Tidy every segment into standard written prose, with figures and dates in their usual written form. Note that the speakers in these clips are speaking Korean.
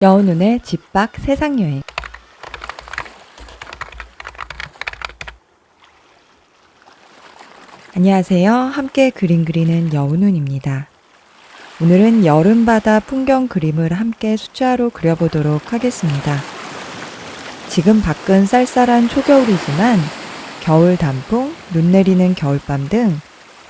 여운운의 집 밖 세상여행. 안녕하세요. 함께 그림 그리는 여운운입니다. 오늘은 여름바다 풍경 그림을 함께 수채화로 그려보도록 하겠습니다. 지금 밖은 쌀쌀한 초겨울이지만 겨울 단풍, 눈 내리는 겨울밤 등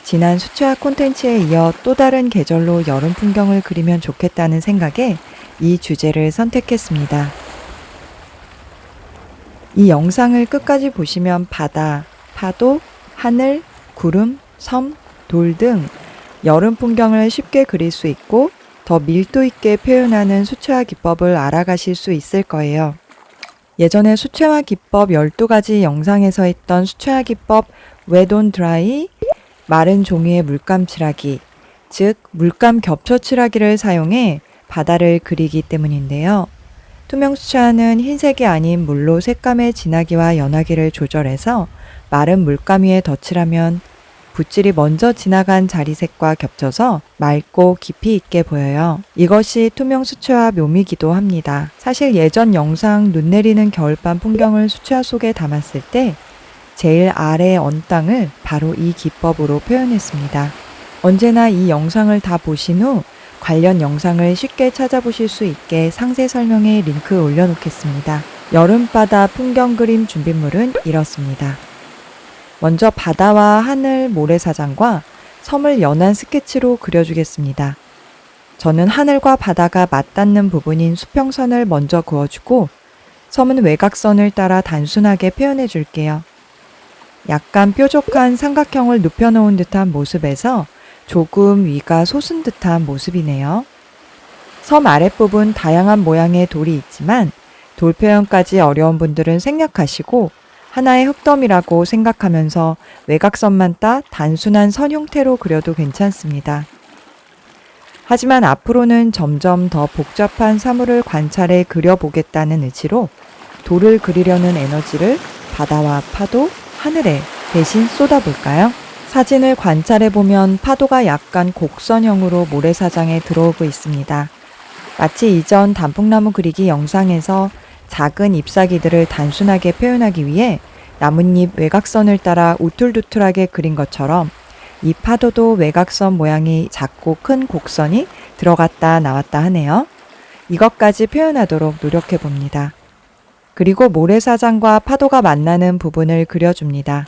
지난 수채화 콘텐츠에 이어 또 다른 계절로 여름 풍경을 그리면 좋겠다는 생각에 이 주제를 선택했습니다. 이 영상을 끝까지 보시면 바다, 파도, 하늘, 구름, 섬, 돌 등 여름 풍경을 쉽게 그릴 수 있고 더 밀도 있게 표현하는 수채화 기법을 알아가실 수 있을 거예요. 예전에 수채화 기법 12가지 영상에서 했던 수채화 기법 wet on dry, 마른 종이에 물감 칠하기, 즉 물감 겹쳐 칠하기를 사용해 바다를 그리기 때문인데요. 투명 수채화는 흰색이 아닌 물로 색감의 진하기와 연하기를 조절해서 마른 물감 위에 덧칠하면 붓질이 먼저 지나간 자리색과 겹쳐서 맑고 깊이 있게 보여요. 이것이 투명 수채화 묘미이기도 합니다. 사실 예전 영상 눈 내리는 겨울밤 풍경을 수채화 속에 담았을 때 제일 아래 언땅을 바로 이 기법으로 표현했습니다. 언제나 이 영상을 다 보신 후 관련 영상을 쉽게 찾아보실 수 있게 상세 설명에 링크 올려놓겠습니다. 여름바다 풍경 그림 준비물은 이렇습니다. 먼저 바다와 하늘, 모래사장과 섬을 연한 스케치로 그려주겠습니다. 저는 하늘과 바다가 맞닿는 부분인 수평선을 먼저 그어주고 섬은 외곽선을 따라 단순하게 표현해 줄게요. 약간 뾰족한 삼각형을 눕혀놓은 듯한 모습에서 조금 위가 솟은 듯한 모습이네요. 섬 아랫부분 다양한 모양의 돌이 있지만 돌 표현까지 어려운 분들은 생략하시고 하나의 흙더미라고 생각하면서 외곽선만 따 단순한 선 형태로 그려도 괜찮습니다. 하지만 앞으로는 점점 더 복잡한 사물을 관찰해 그려보겠다는 의지로 돌을 그리려는 에너지를 바다와 파도, 하늘에 대신 쏟아볼까요? 사진을 관찰해보면 파도가 약간 곡선형으로 모래사장에 들어오고 있습니다. 마치 이전 단풍나무 그리기 영상에서 작은 잎사귀들을 단순하게 표현하기 위해 나뭇잎 외곽선을 따라 우툴두툴하게 그린 것처럼 이 파도도 외곽선 모양이 작고 큰 곡선이 들어갔다 나왔다 하네요. 이것까지 표현하도록 노력해봅니다. 그리고 모래사장과 파도가 만나는 부분을 그려줍니다.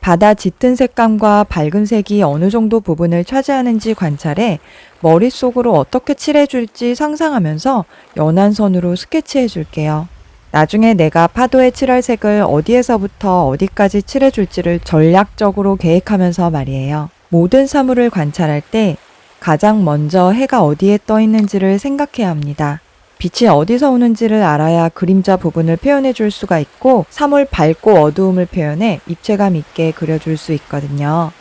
바다 짙은 색감과 밝은 색이 어느 정도 부분을 차지하는지 관찰해 머릿속으로 어떻게 칠해줄지 상상하면서 연한 선으로 스케치해 줄게요. 나중에 내가 파도에 칠할 색을 어디에서부터 어디까지 칠해줄지를 전략적으로 계획하면서 말이에요. 모든 사물을 관찰할 때 가장 먼저 해가 어디에 떠 있는지를 생각해야 합니다. 빛이 어디서 오는지를 알아야 그림자 부분을 표현해 줄 수가 있고 사물 밝고 어두움을 표현해 입체감 있게 그려줄 수 있거든요.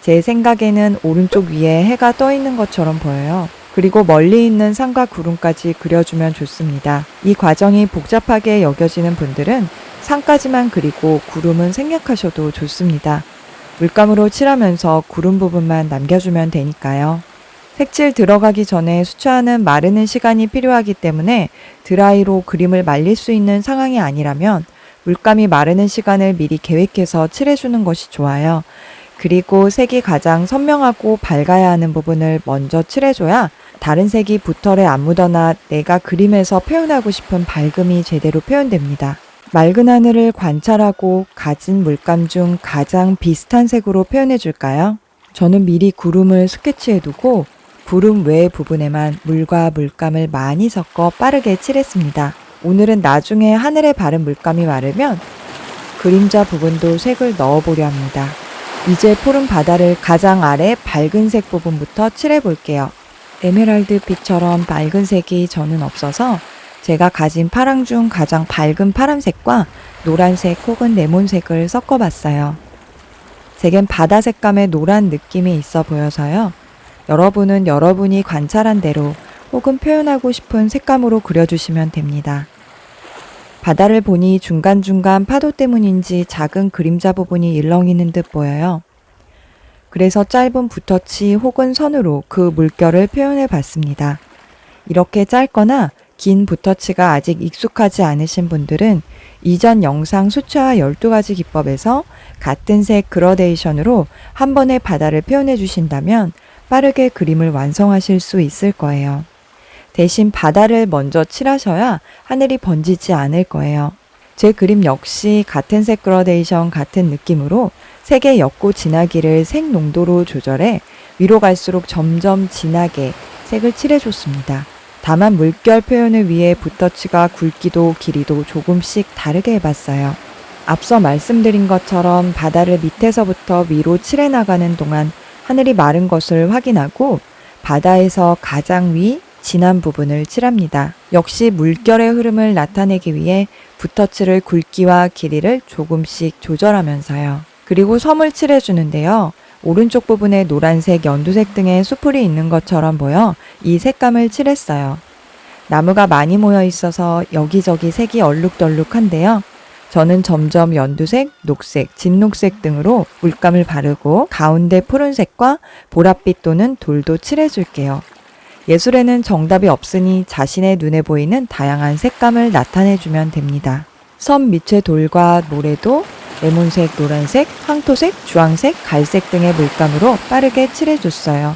제 생각에는 오른쪽 위에 해가 떠 있는 것처럼 보여요. 그리고 멀리 있는 산과 구름까지 그려주면 좋습니다. 이 과정이 복잡하게 여겨지는 분들은 산까지만 그리고 구름은 생략하셔도 좋습니다. 물감으로 칠하면서 구름 부분만 남겨주면 되니까요. 색칠 들어가기 전에 수채화는 마르는 시간이 필요하기 때문에 드라이로 그림을 말릴 수 있는 상황이 아니라면 물감이 마르는 시간을 미리 계획해서 칠해주는 것이 좋아요. 그리고 색이 가장 선명하고 밝아야 하는 부분을 먼저 칠해줘야 다른 색이 붓털에 안 묻어나 내가 그림에서 표현하고 싶은 밝음이 제대로 표현됩니다. 맑은 하늘을 관찰하고 가진 물감 중 가장 비슷한 색으로 표현해줄까요? 저는 미리 구름을 스케치해두고 구름 외의 부분에만 물과 물감을 많이 섞어 빠르게 칠했습니다. 오늘은 나중에 하늘에 바른 물감이 마르면 그림자 부분도 색을 넣어보려 합니다. 이제 푸른 바다를 가장 아래 밝은 색 부분부터 칠해볼게요. 에메랄드 빛처럼 밝은 색이 저는 없어서 제가 가진 파랑 중 가장 밝은 파란색과 노란색 혹은 레몬색을 섞어봤어요. 제겐 바다 색감의 노란 느낌이 있어 보여서요. 여러분은 여러분이 관찰한 대로 혹은 표현하고 싶은 색감으로 그려주시면 됩니다. 바다를 보니 중간중간 파도 때문인지 작은 그림자 부분이 일렁이는 듯 보여요. 그래서 짧은 붓터치 혹은 선으로 그 물결을 표현해 봤습니다. 이렇게 짧거나 긴 붓터치가 아직 익숙하지 않으신 분들은 이전 영상 수채화 12가지 기법에서 같은 색 그라데이션으로 한 번에 바다를 표현해 주신다면 빠르게 그림을 완성하실 수 있을 거예요. 대신 바다를 먼저 칠하셔야 하늘이 번지지 않을 거예요. 제 그림 역시 같은 색 그라데이션 같은 느낌으로 색의 옅고 진하기를 색 농도로 조절해 위로 갈수록 점점 진하게 색을 칠해줬습니다. 다만 물결 표현을 위해 붓터치가 굵기도 길이도 조금씩 다르게 해봤어요. 앞서 말씀드린 것처럼 바다를 밑에서부터 위로 칠해나가는 동안 하늘이 마른 것을 확인하고 바다에서 가장 위, 진한 부분을 칠합니다. 역시 물결의 흐름을 나타내기 위해 붓터치를 굵기와 길이를 조금씩 조절하면서요. 그리고 섬을 칠해주는데요. 오른쪽 부분에 노란색, 연두색 등의 수풀이 있는 것처럼 보여 이 색감을 칠했어요. 나무가 많이 모여 있어서 여기저기 색이 얼룩덜룩한데요. 저는 점점 연두색, 녹색, 진녹색 등으로 물감을 바르고 가운데 푸른색과 보랏빛 또는 돌도 칠해줄게요. 예술에는 정답이 없으니 자신의 눈에 보이는 다양한 색감을 나타내주면 됩니다. 섬 밑의 돌과 모래도 레몬색, 노란색, 황토색, 주황색, 갈색 등의 물감으로 빠르게 칠해줬어요.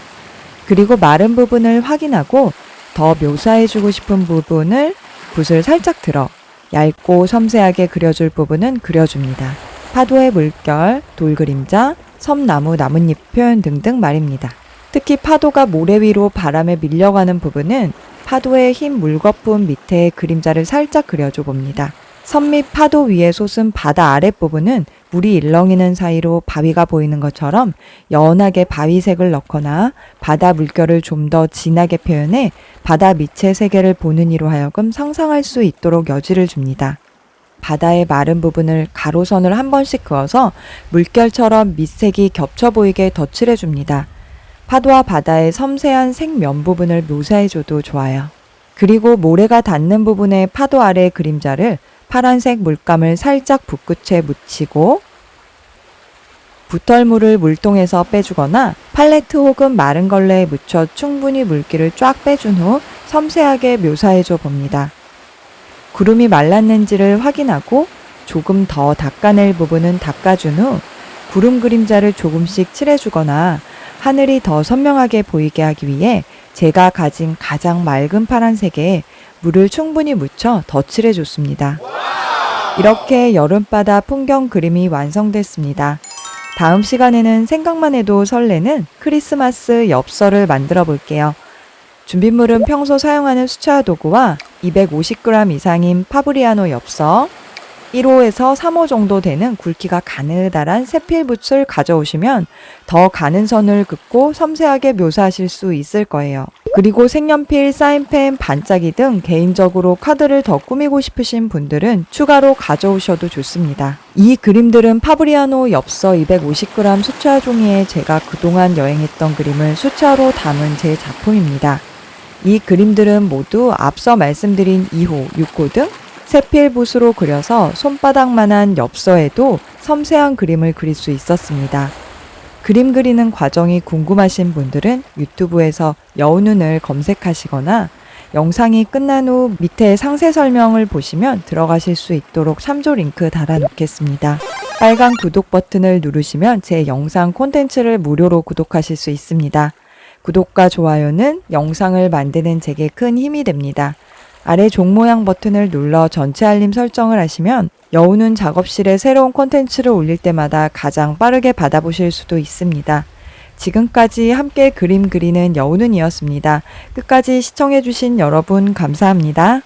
그리고 마른 부분을 확인하고 더 묘사해주고 싶은 부분을 붓을 살짝 들어 얇고 섬세하게 그려줄 부분은 그려줍니다. 파도의 물결, 돌 그림자, 섬나무, 나뭇잎 표현 등등 말입니다. 특히 파도가 모래 위로 바람에 밀려가는 부분은 파도의 흰 물거품 밑에 그림자를 살짝 그려줘 봅니다. 섬 밑 파도 위에 솟은 바다 아랫부분은 물이 일렁이는 사이로 바위가 보이는 것처럼 연하게 바위색을 넣거나 바다 물결을 좀 더 진하게 표현해 바다 밑의 세계를 보는 이로 하여금 상상할 수 있도록 여지를 줍니다. 바다의 마른 부분을 가로선을 한 번씩 그어서 물결처럼 밑색이 겹쳐 보이게 덧칠해줍니다. 파도와 바다의 섬세한 색면 부분을 묘사해줘도 좋아요. 그리고 모래가 닿는 부분의 파도 아래 그림자를 파란색 물감을 살짝 붓끝에 묻히고 붓털물을 물통에서 빼주거나 팔레트 혹은 마른 걸레에 묻혀 충분히 물기를 쫙 빼준 후 섬세하게 묘사해줘 봅니다. 구름이 말랐는지를 확인하고 조금 더 닦아낼 부분은 닦아준 후 구름 그림자를 조금씩 칠해주거나 하늘이 더 선명하게 보이게 하기 위해 제가 가진 가장 맑은 파란색에 물을 충분히 묻혀 덧칠해줬습니다. 이렇게 여름바다 풍경 그림이 완성됐습니다. 다음 시간에는 생각만 해도 설레는 크리스마스 엽서를 만들어 볼게요. 준비물은 평소 사용하는 수채화 도구와 250g 이상인 파브리아노 엽서, 1호에서 3호 정도 되는 굵기가 가느다란 세필붓을 가져오시면 더 가는 선을 긋고 섬세하게 묘사하실 수 있을 거예요. 그리고 색연필, 사인펜, 반짝이 등 개인적으로 카드를 더 꾸미고 싶으신 분들은 추가로 가져오셔도 좋습니다. 이 그림들은 파브리아노 엽서 250g 수채화 종이에 제가 그동안 여행했던 그림을 수채화로 담은 제 작품입니다. 이 그림들은 모두 앞서 말씀드린 2호, 6호 등 세필붓으로 그려서 손바닥만한 엽서에도 섬세한 그림을 그릴 수 있었습니다. 그림 그리는 과정이 궁금하신 분들은 유튜브에서 여운눈을 검색하시거나 영상이 끝난 후 밑에 상세 설명을 보시면 들어가실 수 있도록 참조 링크 달아놓겠습니다. 빨간 구독 버튼을 누르시면 제 영상 콘텐츠를 무료로 구독하실 수 있습니다. 구독과 좋아요는 영상을 만드는 제게 큰 힘이 됩니다. 아래 종 모양 버튼을 눌러 전체 알림 설정을 하시면 여운눈 작업실에 새로운 콘텐츠를 올릴 때마다 가장 빠르게 받아보실 수도 있습니다. 지금까지 함께 그림 그리는 여운눈이었습니다. 끝까지 시청해주신 여러분 감사합니다.